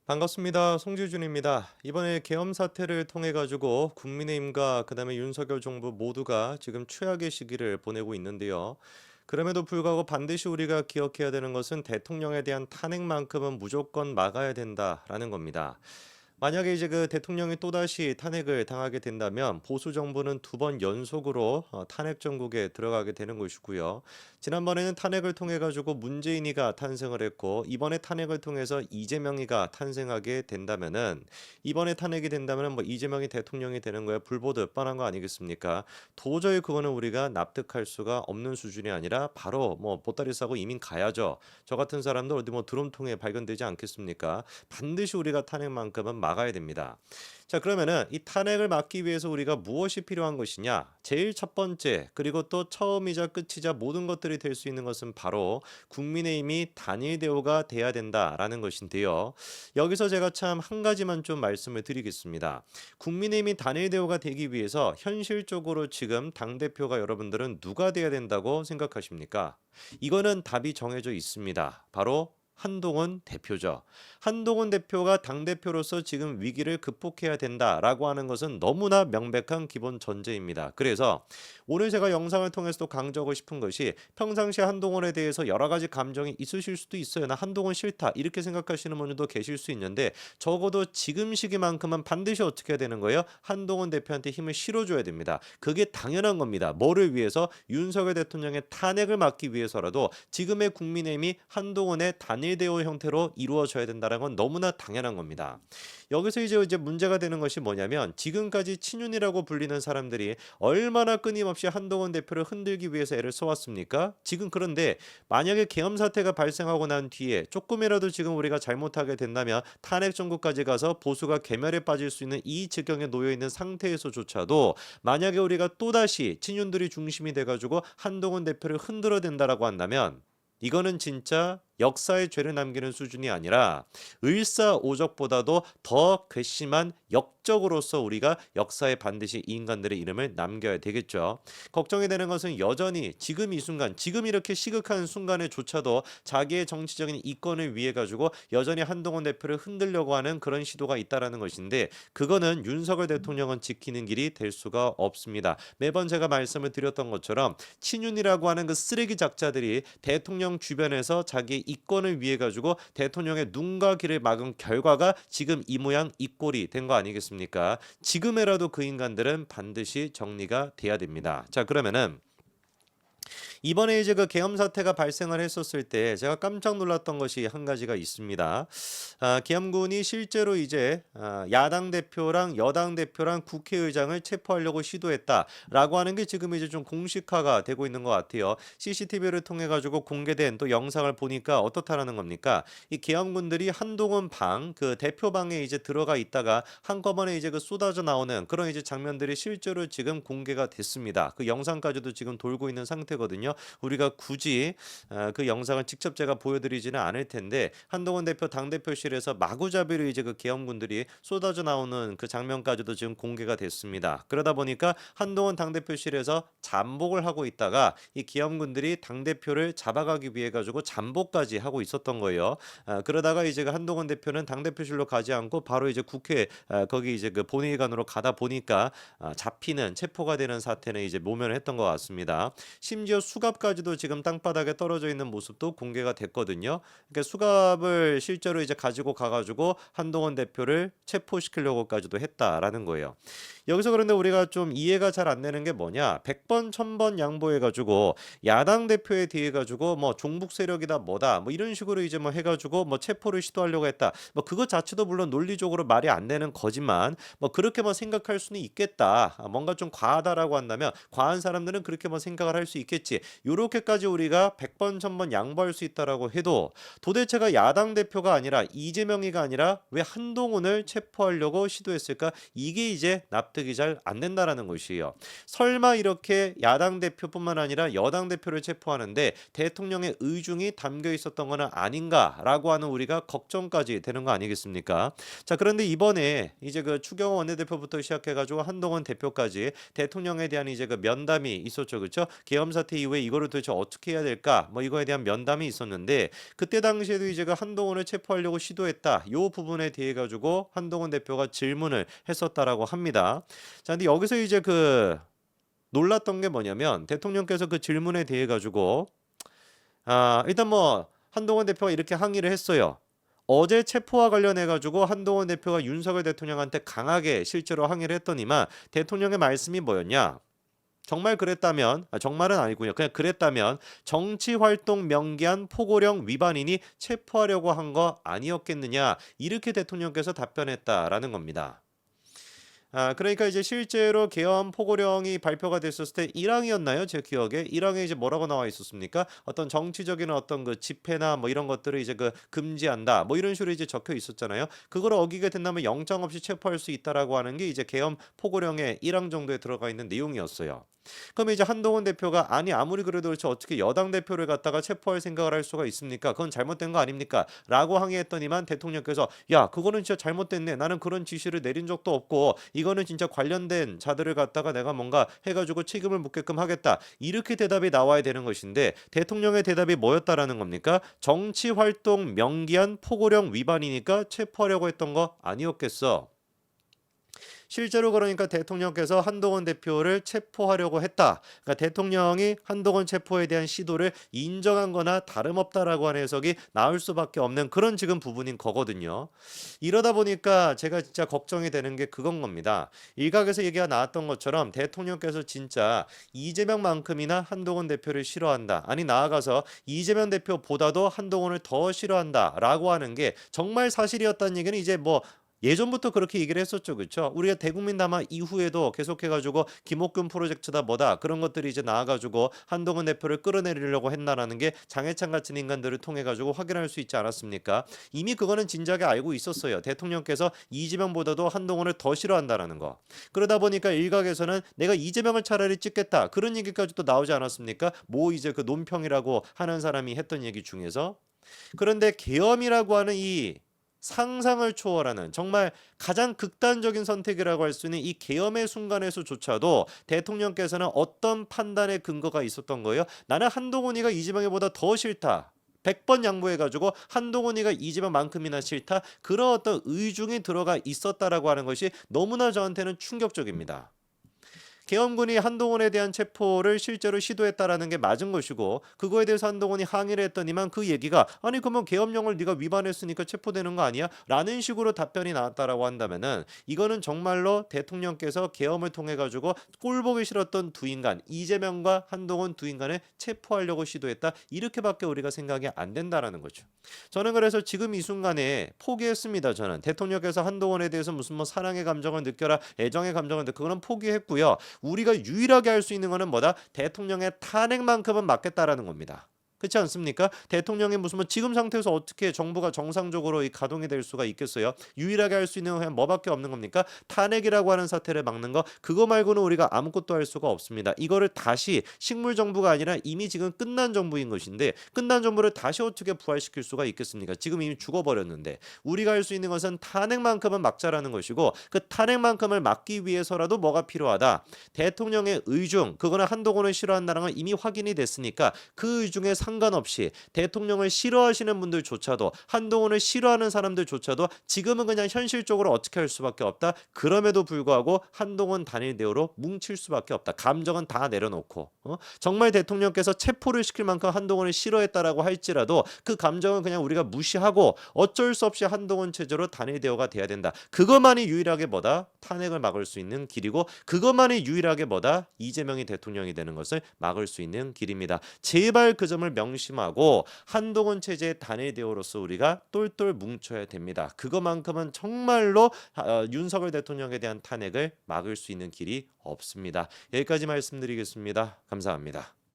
반갑습니다. 송지준입니다. 이번에 계엄 사태를 통해 가지고 국민의힘과 그다음에 윤석열 정부 모두가 지금 최악의 시기를 보내고 있는데요. 그럼에도 불구하고 반드시 우리가 기억해야 되는 것은 대통령에 대한 탄핵만큼은 무조건 막아야 된다라는 겁니다. 만약에 이제 그 대통령이 또다시 탄핵을 당하게 된다면 보수 정부는 두 번 연속으로 탄핵 정국에 들어가게 되는 것이고요. 지난번에는 탄핵을 통해 가지고 문재인이가 탄생을 했고 이번에 탄핵을 통해서 이재명이가 탄생하게 된다면은 이번에 탄핵이 된다면은 뭐 이재명이 대통령이 되는 거야 불보듯 뻔한 거 아니겠습니까? 도저히 그거는 우리가 납득할 수가 없는 수준이 아니라 바로 뭐 보따리 싸고 이민 가야죠. 저 같은 사람들 어디 뭐 드럼통에 발견되지 않겠습니까? 반드시 우리가 탄핵만큼은 막아야 됩니다. 자, 그러면은 이 탄핵을 막기 위해서 우리가 무엇이 필요한 것이냐? 제일 첫 번째, 그리고 또 처음이자 끝이자 모든 것들이 될 수 있는 것은 바로 국민의힘이 단일 대우가 돼야 된다라는 것인데요. 여기서 제가 참 한 가지만 좀 말씀을 드리겠습니다. 국민의힘이 단일 대우가 되기 위해서 현실적으로 지금 당대표가 여러분들은 누가 돼야 된다고 생각하십니까? 이거는 답이 정해져 있습니다. 바로 한동훈 대표죠. 한동훈 대표가 당대표로서 지금 위기를 극복해야 된다라고 하는 것은 너무나 명백한 기본 전제입니다. 그래서 오늘 제가 영상을 통해서도 강조하고 싶은 것이 평상시에 한동훈에 대해서 여러 가지 감정이 있으실 수도 있어요. 나 한동훈 싫다 이렇게 생각하시는 분들도 계실 수 있는데 적어도 지금 시기만큼은 반드시 어떻게 해야 되는 거예요? 한동훈 대표한테 힘을 실어줘야 됩니다. 그게 당연한 겁니다. 뭐를 위해서? 윤석열 대통령의 탄핵을 막기 위해서라도 지금의 국민의힘이 한동훈의 단일 대우 형태로 이루어져야 된다는 건 너무나 당연한 겁니다. 여기서 이제 문제가 되는 것이 뭐냐면 지금까지 친윤이라고 불리는 사람들이 얼마나 끊임없이 한동훈 대표를 흔들기 위해서 애를 써왔습니까? 지금 그런데 만약에 계엄 사태가 발생하고 난 뒤에 조금이라도 지금 우리가 잘못하게 된다면 탄핵 정국까지 가서 보수가 괴멸에 빠질 수 있는 이 지경에 놓여 있는 상태에서조차도 만약에 우리가 또다시 친윤들이 중심이 돼가지고 한동훈 대표를 흔들어야 된다라고 한다면 이거는 진짜 역사에 죄를 남기는 수준이 아니라 을사오적보다도 더 괘씸한 역적으로서 우리가 역사에 반드시 이 인간들의 이름을 남겨야 되겠죠. 걱정이 되는 것은 여전히 지금 이 순간, 지금 이렇게 시급한 순간에조차도 자기의 정치적인 이권을 위해 가지고 여전히 한동훈 대표를 흔들려고 하는 그런 시도가 있다라는 것인데 그거는 윤석열 대통령은 지키는 길이 될 수가 없습니다. 매번 제가 말씀을 드렸던 것처럼 친윤이라고 하는 그 쓰레기 작자들이 대통령 주변에서 자기 이권을 위해 가지고 대통령의 눈과 귀를 막은 결과가 지금 이 모양 이 꼴이 된 거 아니겠습니까? 지금이라도 그 인간들은 반드시 정리가 돼야 됩니다. 자, 그러면은 이번에 이제 그 계엄 사태가 발생을 했었을 때 제가 깜짝 놀랐던 것이 한 가지가 있습니다. 계엄군이 실제로 이제 야당 대표랑 여당 대표랑 국회의장을 체포하려고 시도했다라고 하는 게 지금 이제 좀 공식화가 되고 있는 것 같아요. CCTV를 통해 가지고 공개된 또 영상을 보니까 어떻다라는 겁니까? 이 계엄군들이 한동훈 방, 그 대표 방에 이제 들어가 있다가 한꺼번에 이제 그 쏟아져 나오는 그런 이제 장면들이 실제로 지금 공개가 됐습니다. 그 영상까지도 지금 돌고 있는 상태거든요. 우리가 굳이 그 영상을 직접 제가 보여드리지는 않을 텐데 한동훈 대표 당대표실에서 마구잡이로 이제 그 계엄군들이 쏟아져 나오는 그 장면까지도 지금 공개가 됐습니다. 그러다 보니까 한동훈 당대표실에서 잠복을 하고 있다가 이 계엄군들이 당대표를 잡아가기 위해 가지고 잠복까지 하고 있었던 거예요. 그러다가 이제 그 한동훈 대표는 당대표실로 가지 않고 바로 이제 국회 거기 이제 그 본회의관으로 가다 보니까 잡히는 체포가 되는 사태는 이제 모면을 했던 것 같습니다. 심지어 수갑까지도 지금 땅바닥에 떨어져 있는 모습도 공개가 됐거든요. 그러니까 수갑을 실제로 이제 가지고 가가지고 한동훈 대표를 체포시키려고까지도 했다라는 거예요. 여기서 그런데 우리가 좀 이해가 잘 안 되는 게 뭐냐? 100번 1000번 양보해가지고 야당 대표에 대해 가지고 뭐 종북 세력이다 뭐다 뭐 이런 식으로 이제 뭐 해가지고 뭐 체포를 시도하려고 했다. 뭐 그것 자체도 물론 논리적으로 말이 안 되는 거지만 뭐 그렇게 뭐 생각할 수는 있겠다. 뭔가 좀 과하다라고 한다면 과한 사람들은 그렇게 뭐 생각을 할 수 있겠지. 요렇게까지 우리가 100번 1000번 양보할 수 있다라고 해도 도대체가 야당 대표가 아니라 이재명이가 아니라 왜 한동훈을 체포하려고 시도했을까? 이게 이제 납득이 잘 안 된다라는 것이에요. 설마 이렇게 야당 대표뿐만 아니라 여당 대표를 체포하는데 대통령의 의중이 담겨 있었던 것은 아닌가라고 하는 우리가 걱정까지 되는 거 아니겠습니까? 자, 그런데 이번에 이제 그 추경호 원내대표부터 시작해가지고 한동훈 대표까지 대통령에 대한 이제 그 면담이 있었죠, 그렇죠? 계엄 사태 사태 이후에 이거를 도대체 어떻게 해야 될까? 뭐 이거에 대한 면담이 있었는데 그때 당시에도 이제 그 한동훈을 체포하려고 시도했다. 요 부분에 대해 가지고 한동훈 대표가 질문을 했었다라고 합니다. 자, 근데 여기서 이제 그 놀랐던 게 뭐냐면 대통령께서 그 질문에 대해 가지고 일단 뭐 한동훈 대표가 이렇게 항의를 했어요. 어제 체포와 관련해 가지고 한동훈 대표가 윤석열 대통령한테 강하게 실제로 항의를 했더니만 대통령의 말씀이 뭐였냐? 정말 그랬다면 정말은 아니군요. 그냥 그랬다면 정치 활동 명기한 포고령 위반이니 체포하려고 한 거 아니었겠느냐? 이렇게 대통령께서 답변했다라는 겁니다. 그러니까 이제 실제로 계엄 포고령이 발표가 됐었을 때 1항이었나요? 제 기억에 1항에 이제 뭐라고 나와 있었습니까? 어떤 정치적인 어떤 그 집회나 뭐 이런 것들을 이제 그 금지한다. 뭐 이런 식으로 이제 적혀 있었잖아요. 그걸 어기게 된다면 영장 없이 체포할 수 있다라고 하는 게 이제 계엄 포고령의 1항 정도에 들어가 있는 내용이었어요. 그럼 이제 한동훈 대표가 아니 아무리 그래도 그렇지 어떻게 여당 대표를 갖다가 체포할 생각을 할 수가 있습니까? 그건 잘못된 거 아닙니까? 라고 항의했더니만 대통령께서 야 그거는 진짜 잘못됐네. 나는 그런 지시를 내린 적도 없고 이거는 진짜 관련된 자들을 갖다가 내가 뭔가 해가지고 책임을 묻게끔 하겠다. 이렇게 대답이 나와야 되는 것인데 대통령의 대답이 뭐였다라는 겁니까? 정치 활동 명기한 포고령 위반이니까 체포하려고 했던 거 아니었겠어. 실제로 그러니까 대통령께서 한동훈 대표를 체포하려고 했다. 그러니까 대통령이 한동훈 체포에 대한 시도를 인정한 거나 다름없다라고 하는 해석이 나올 수밖에 없는 그런 지금 부분인 거거든요. 이러다 보니까 제가 진짜 걱정이 되는 게 그건 겁니다. 일각에서 얘기가 나왔던 것처럼 대통령께서 진짜 이재명만큼이나 한동훈 대표를 싫어한다. 아니 나아가서 이재명 대표보다도 한동훈을 더 싫어한다라고 하는 게 정말 사실이었다는 얘기는 이제 뭐 예전부터 그렇게 얘기를 했었죠. 그렇죠? 우리가 대국민 담화 이후에도 계속해가지고 김옥균 프로젝트다 뭐다 그런 것들이 이제 나와가지고 한동훈 대표를 끌어내리려고 했나라는 게 장해찬 같은 인간들을 통해가지고 확인할 수 있지 않았습니까? 이미 그거는 진작에 알고 있었어요. 대통령께서 이재명보다도 한동훈을 더 싫어한다라는 거. 그러다 보니까 일각에서는 내가 이재명을 차라리 찍겠다 그런 얘기까지 또 나오지 않았습니까? 뭐 이제 그 논평이라고 하는 사람이 했던 얘기 중에서 그런데 계엄이라고 하는 이 상상을 초월하는 정말 가장 극단적인 선택이라고 할 수 있는 이 계엄의 순간에서조차도 대통령께서는 어떤 판단의 근거가 있었던 거예요? 나는 한동훈이가 이재명보다 더 싫다. 100번 양보해가지고 한동훈이가 이재명만큼이나 싫다. 그런 어떤 의중이 들어가 있었다라고 하는 것이 너무나 저한테는 충격적입니다. 계엄군이 한동훈에 대한 체포를 실제로 시도했다라는 게 맞은 것이고 그거에 대해서 한동훈이 항의를 했더니만 그 얘기가 아니 그러면 계엄령을 네가 위반했으니까 체포되는 거 아니야? 라는 식으로 답변이 나왔다라고 한다면은 이거는 정말로 대통령께서 계엄을 통해 가지고 꼴보기 싫었던 두 인간 이재명과 한동훈 두 인간을 체포하려고 시도했다 이렇게밖에 우리가 생각이 안 된다라는 거죠. 저는 그래서 지금 이 순간에 포기했습니다. 저는 대통령께서 한동훈에 대해서 무슨 뭐 사랑의 감정을 느껴라 애정의 감정을 느껴 그건 포기했고요. 우리가 유일하게 할 수 있는 거는 뭐다? 대통령의 탄핵만큼은 막겠다라는 겁니다. 그렇지 않습니까? 대통령이 무슨 뭐 지금 상태에서 어떻게 정부가 정상적으로 이 가동이 될 수가 있겠어요? 유일하게 할 수 있는 건 그냥 뭐밖에 없는 겁니까? 탄핵이라고 하는 사태를 막는 거 그거 말고는 우리가 아무것도 할 수가 없습니다. 이거를 다시 식물 정부가 아니라 이미 지금 끝난 정부인 것인데 끝난 정부를 다시 어떻게 부활시킬 수가 있겠습니까? 지금 이미 죽어버렸는데 우리가 할 수 있는 것은 탄핵만큼은 막자라는 것이고 그 탄핵만큼을 막기 위해서라도 뭐가 필요하다? 대통령의 의중 그거는 한동훈을 싫어한다는 건 이미 확인이 됐으니까 그 의중에 상관없이 대통령을 싫어하시는 분들조차도 한동훈을 싫어하는 사람들조차도 지금은 그냥 현실적으로 어떻게 할 수밖에 없다. 그럼에도 불구하고 한동훈 단일 대우로 뭉칠 수밖에 없다. 감정은 다 내려놓고 정말 대통령께서 체포를 시킬 만큼 한동훈을 싫어했다라고 할지라도 그 감정은 그냥 우리가 무시하고 어쩔 수 없이 한동훈 체제로 단일 대우가 돼야 된다. 그것만이 유일하게 뭐다? 탄핵을 막을 수 있는 길이고 그것만이 유일하게 뭐다? 이재명이 대통령이 되는 것을 막을 수 있는 길입니다. 제발 그 점을 명심하고 한동훈 체제의 단일 대우로서 우리가 똘똘 뭉쳐야 됩니다. 그것만큼은 정말로 윤석열 대통령에 대한 탄핵을 막을 수 있는 길이 없습니다. 여기까지 말씀드리겠습니다. 감사합니다.